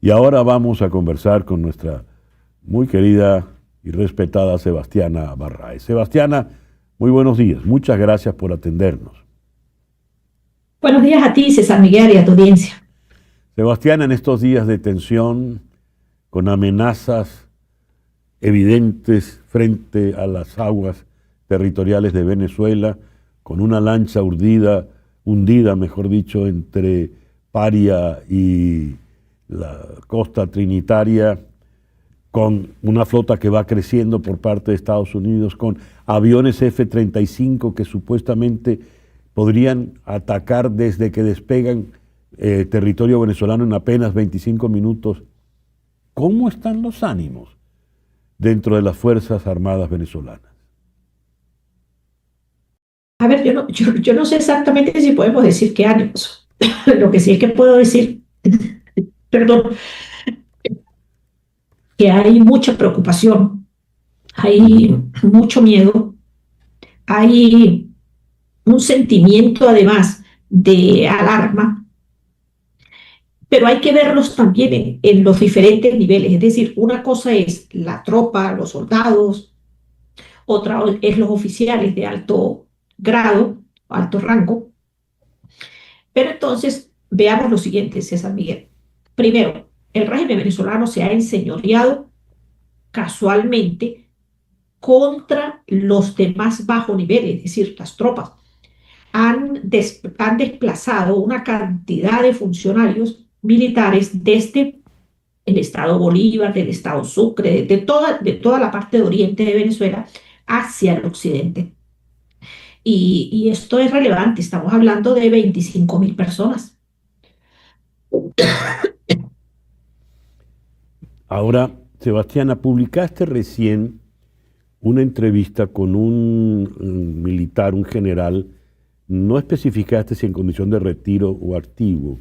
Y ahora vamos a conversar con nuestra muy querida y respetada Sebastiana Barraez. Sebastiana, muy buenos días. Muchas gracias por atendernos. Buenos días a ti, César Miguel, y a tu audiencia. Sebastiana, en estos días de tensión, con amenazas evidentes frente a las aguas territoriales de Venezuela, con una lancha hundida, mejor dicho, entre Paria y la costa trinitaria, con una flota que va creciendo por parte de Estados Unidos, con aviones F-35 que supuestamente podrían atacar desde que despegan territorio venezolano en apenas 25 minutos. ¿Cómo están los ánimos dentro de las Fuerzas Armadas venezolanas? A ver, yo no sé exactamente si podemos decir qué ánimos. Lo que sí es que puedo decir, perdón, que hay mucha preocupación, hay mucho miedo, hay un sentimiento además de alarma, pero hay que verlos también en los diferentes niveles. Es decir, una cosa es la tropa, los soldados, otra es los oficiales de alto grado, alto rango. Pero entonces, veamos lo siguiente, César Miguel. Primero, el régimen venezolano se ha enseñoreado casualmente contra los de más bajo nivel, es decir, las tropas. Han desplazado una cantidad de funcionarios militares desde el estado Bolívar, del estado Sucre, de toda la parte de oriente de Venezuela hacia el occidente. Y esto es relevante, estamos hablando de 25.000 personas. Ahora, Sebastiana, publicaste recién una entrevista con un militar, un general, no especificaste si en condición de retiro o activo,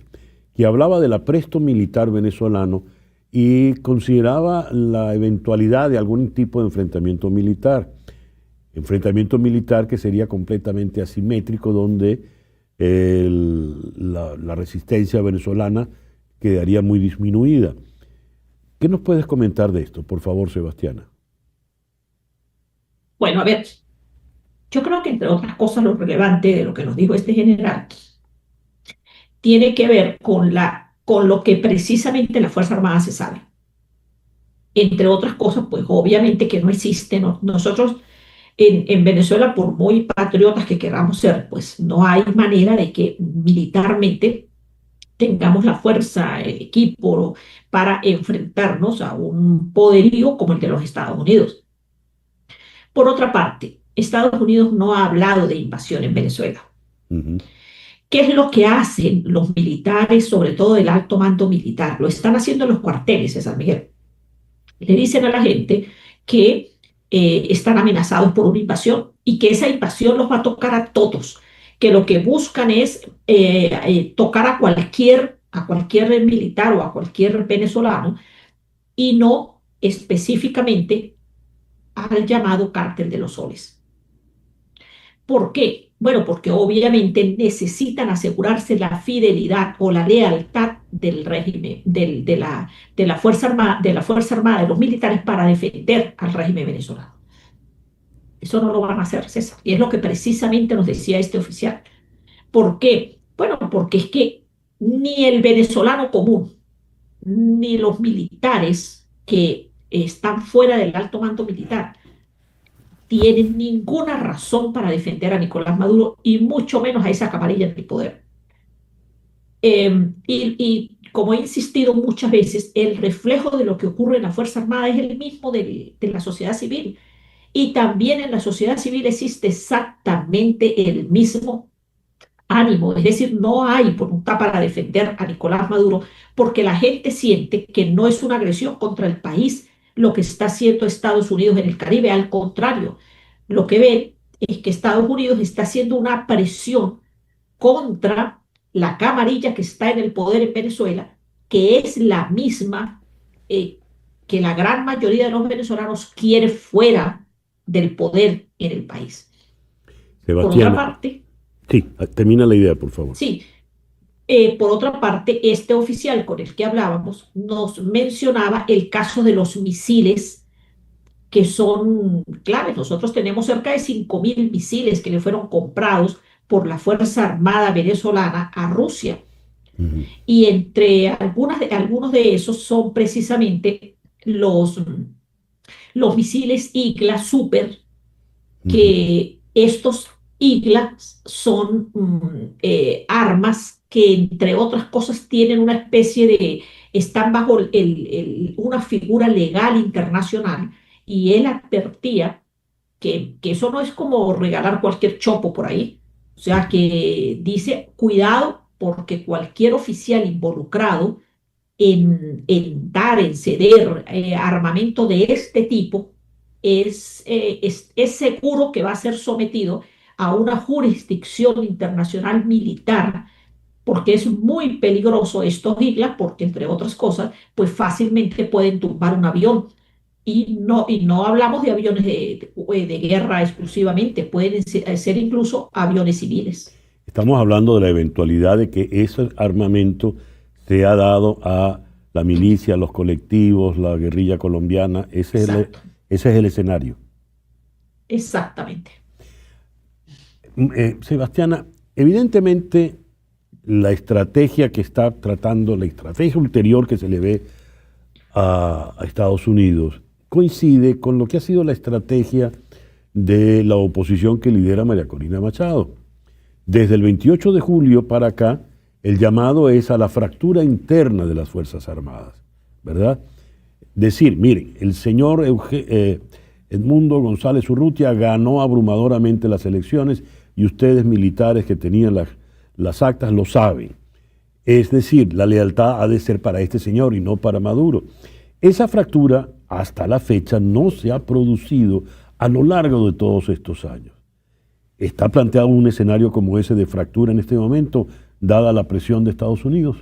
que hablaba del apresto militar venezolano y consideraba la eventualidad de algún tipo de enfrentamiento militar que sería completamente asimétrico, donde la resistencia venezolana quedaría muy disminuida. ¿Qué nos puedes comentar de esto, por favor, Sebastiana? Bueno, a ver, yo creo que entre otras cosas lo relevante de lo que nos dijo este general tiene que ver con lo que precisamente la Fuerza Armada se sabe. Entre otras cosas, pues obviamente que no existe, nosotros en Venezuela, por muy patriotas que queramos ser, pues no hay manera de que militarmente tengamos la fuerza, el equipo para enfrentarnos a un poderío como el de los Estados Unidos. Por otra parte, Estados Unidos no ha hablado de invasión en Venezuela. Ujú. ¿Qué es lo que hacen los militares, sobre todo el alto mando militar? Lo están haciendo en los cuarteles, César Miguel. Le dicen a la gente que están amenazados por una invasión y que esa invasión los va a tocar a todos, que lo que buscan es tocar a cualquier militar o a cualquier venezolano y no específicamente al llamado cártel de los soles. ¿Por qué? Bueno, porque obviamente necesitan asegurarse la fidelidad o la lealtad del régimen, de la Fuerza Armada, de los militares para defender al régimen venezolano. Eso no lo van a hacer, César. Y es lo que precisamente nos decía este oficial. ¿Por qué? Bueno, porque es que ni el venezolano común, ni los militares que están fuera del alto mando militar, tienen ninguna razón para defender a Nicolás Maduro y mucho menos a esa camarilla del poder. Y como he insistido muchas veces, el reflejo de lo que ocurre en la Fuerza Armada es el mismo de la sociedad civil. Y también en la sociedad civil existe exactamente el mismo ánimo, es decir, no hay voluntad para defender a Nicolás Maduro porque la gente siente que no es una agresión contra el país lo que está haciendo Estados Unidos en el Caribe, al contrario, lo que ven es que Estados Unidos está haciendo una presión contra la camarilla que está en el poder en Venezuela, que es la misma eh, que la gran mayoría de los venezolanos quiere fuera del poder en el país. Por otra Sebastiana, parte, sí, termina la idea, por favor. sí, Por otra parte, este oficial con el que hablábamos nos mencionaba el caso de los misiles que son claves. Nosotros tenemos cerca de 5.000 misiles que le fueron comprados por la Fuerza Armada venezolana a Rusia. Ujú, Y entre algunos de esos son precisamente los misiles IGLA Super, ujú. que estos IGLA son armas que, entre otras cosas, tienen una especie de, están bajo una figura legal internacional, y él advertía que eso no es como regalar cualquier chopo por ahí. O sea, que dice, cuidado porque cualquier oficial involucrado en ceder armamento de este tipo es seguro que va a ser sometido a una jurisdicción internacional militar, porque es muy peligroso estos islas, porque entre otras cosas, pues fácilmente pueden tumbar un avión. Y no hablamos de aviones de guerra exclusivamente, pueden ser incluso aviones civiles. Estamos hablando de la eventualidad de que ese armamento se ha dado a la milicia, a los colectivos, la guerrilla colombiana. Exacto, Ese es el escenario. exactamente. Sebastiana, evidentemente la estrategia que está tratando, la estrategia ulterior que se le ve a Estados Unidos, coincide con lo que ha sido la estrategia de la oposición que lidera María Corina Machado. Desde el 28 de julio para acá, el llamado es a la fractura interna de las Fuerzas Armadas, ¿verdad? Decir, miren, el señor Edmundo González Urrutia ganó abrumadoramente las elecciones y ustedes militares que tenían las actas lo saben. Es decir, la lealtad ha de ser para este señor y no para Maduro. Esa fractura hasta la fecha no se ha producido a lo largo de todos estos años. ¿Está planteado un escenario como ese de fractura en este momento, dada la presión de Estados Unidos?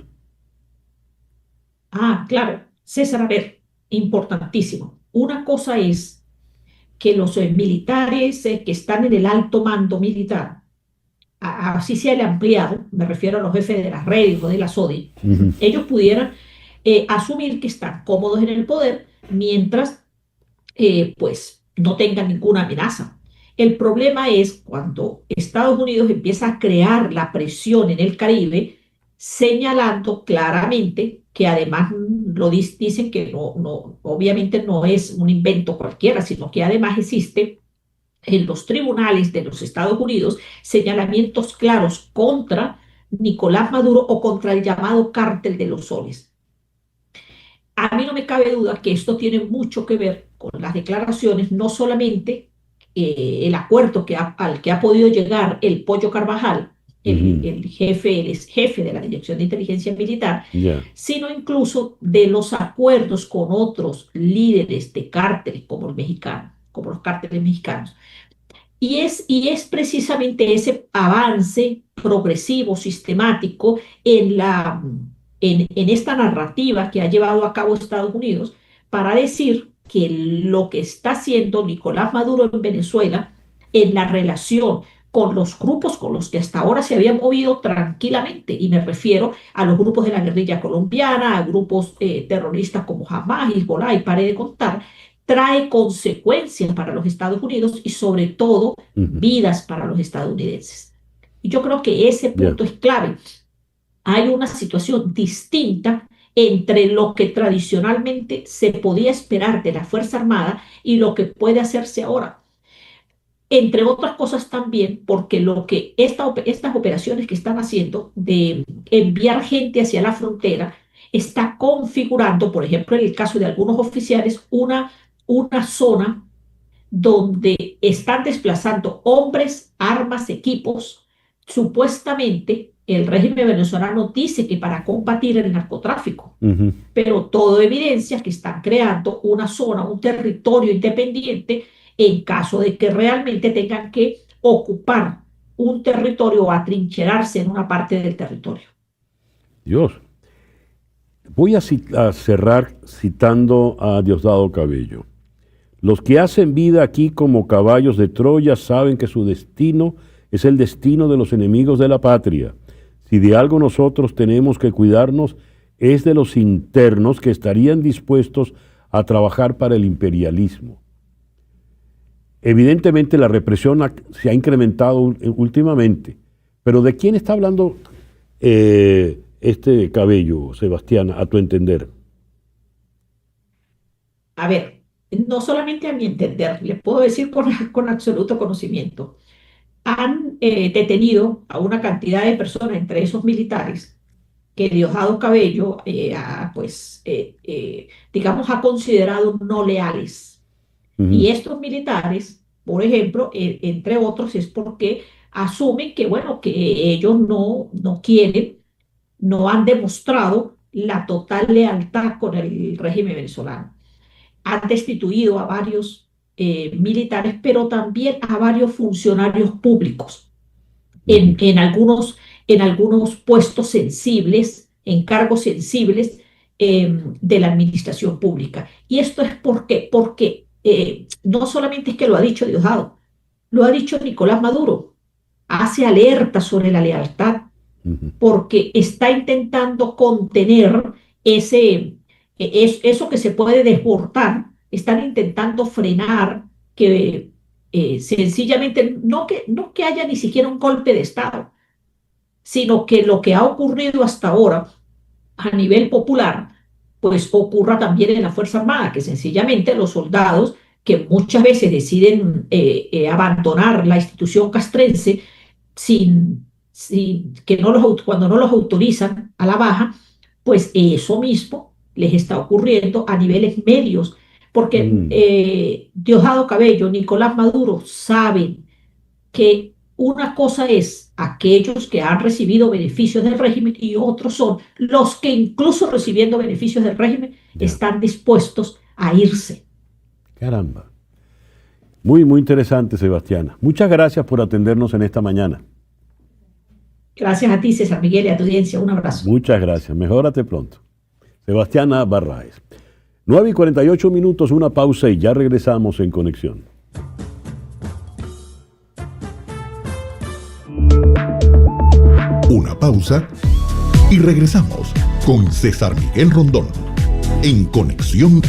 Ah, claro, César, a ver, importantísimo. Una cosa es que los militares que están en el alto mando militar, así sea el ampliado, me refiero a los jefes de las redes o de la SODI, Ujú. ellos pudieran asumir que están cómodos en el poder mientras pues no tengan ninguna amenaza. El problema es cuando Estados Unidos empieza a crear la presión en el Caribe, señalando claramente que además dicen que obviamente no es un invento cualquiera, sino que además existe en los tribunales de los Estados Unidos señalamientos claros contra Nicolás Maduro o contra el llamado cártel de los soles. A mí no me cabe duda que esto tiene mucho que ver con las declaraciones, no solamente el acuerdo al que ha podido llegar el Pollo Carvajal, Ujú. el ex jefe de la Dirección de Inteligencia Militar, Ya. sino incluso de los acuerdos con otros líderes de cárteles como el mexicano, como los cárteles mexicanos. Y es precisamente ese avance progresivo, sistemático, en esta narrativa que ha llevado a cabo Estados Unidos para decir que lo que está haciendo Nicolás Maduro en Venezuela en la relación con los grupos con los que hasta ahora se habían movido tranquilamente, y me refiero a los grupos de la guerrilla colombiana, a grupos terroristas como Hamas, Hezbollah y pare de contar, trae consecuencias para los Estados Unidos y sobre todo Ujú. vidas para los estadounidenses. Y yo creo que ese Ya. punto es clave. Hay una situación distinta entre lo que tradicionalmente se podía esperar de la Fuerza Armada y lo que puede hacerse ahora. Entre otras cosas también porque estas operaciones que están haciendo de enviar gente hacia la frontera está configurando, por ejemplo, en el caso de algunos oficiales, una zona donde están desplazando hombres, armas, equipos. Supuestamente el régimen venezolano dice que para combatir el narcotráfico, Ujú. pero todo evidencia que están creando una zona, un territorio independiente en caso de que realmente tengan que ocupar un territorio o atrincherarse en una parte del territorio. Dios. Voy a cerrar citando a Diosdado Cabello. Los que hacen vida aquí como caballos de Troya saben que su destino es el destino de los enemigos de la patria. Si de algo nosotros tenemos que cuidarnos, es de los internos que estarían dispuestos a trabajar para el imperialismo. Evidentemente la represión se ha incrementado últimamente, pero ¿de quién está hablando este Cabello, Sebastián, a tu entender? A ver, no solamente a mi entender, les puedo decir con absoluto conocimiento, han detenido a una cantidad de personas, entre esos militares, que Diosdado Cabello digamos, ha considerado no leales. Y estos militares, por ejemplo, entre otros, es porque asumen que, bueno, que ellos no quieren, no han demostrado la total lealtad con el régimen venezolano. Han destituido a varios militares, pero también a varios funcionarios públicos en algunos puestos sensibles, en cargos sensibles de la administración pública. Y esto es porque no solamente es que lo ha dicho Diosdado, lo ha dicho Nicolás Maduro, hace alerta sobre la lealtad, porque está intentando contener eso que se puede desbordar, están intentando frenar que sencillamente no que haya ni siquiera un golpe de Estado, sino que lo que ha ocurrido hasta ahora a nivel popular, pues ocurra también en la Fuerza Armada, que sencillamente los soldados que muchas veces deciden abandonar la institución castrense cuando no los autorizan a la baja, pues eso mismo les está ocurriendo a niveles medios, porque Diosdado Cabello, Nicolás Maduro saben que una cosa es aquellos que han recibido beneficios del régimen y otros son los que incluso recibiendo beneficios del régimen están dispuestos a irse. Caramba. Muy, muy interesante, Sebastiana. Muchas gracias por atendernos en esta mañana. Gracias a ti, César Miguel, y a tu audiencia. Un abrazo. Muchas gracias. Mejórate pronto. Sebastiana Barraez. 9:48, una pausa y ya regresamos en Conexión. Una pausa y regresamos con César Miguel Rondón en Conexión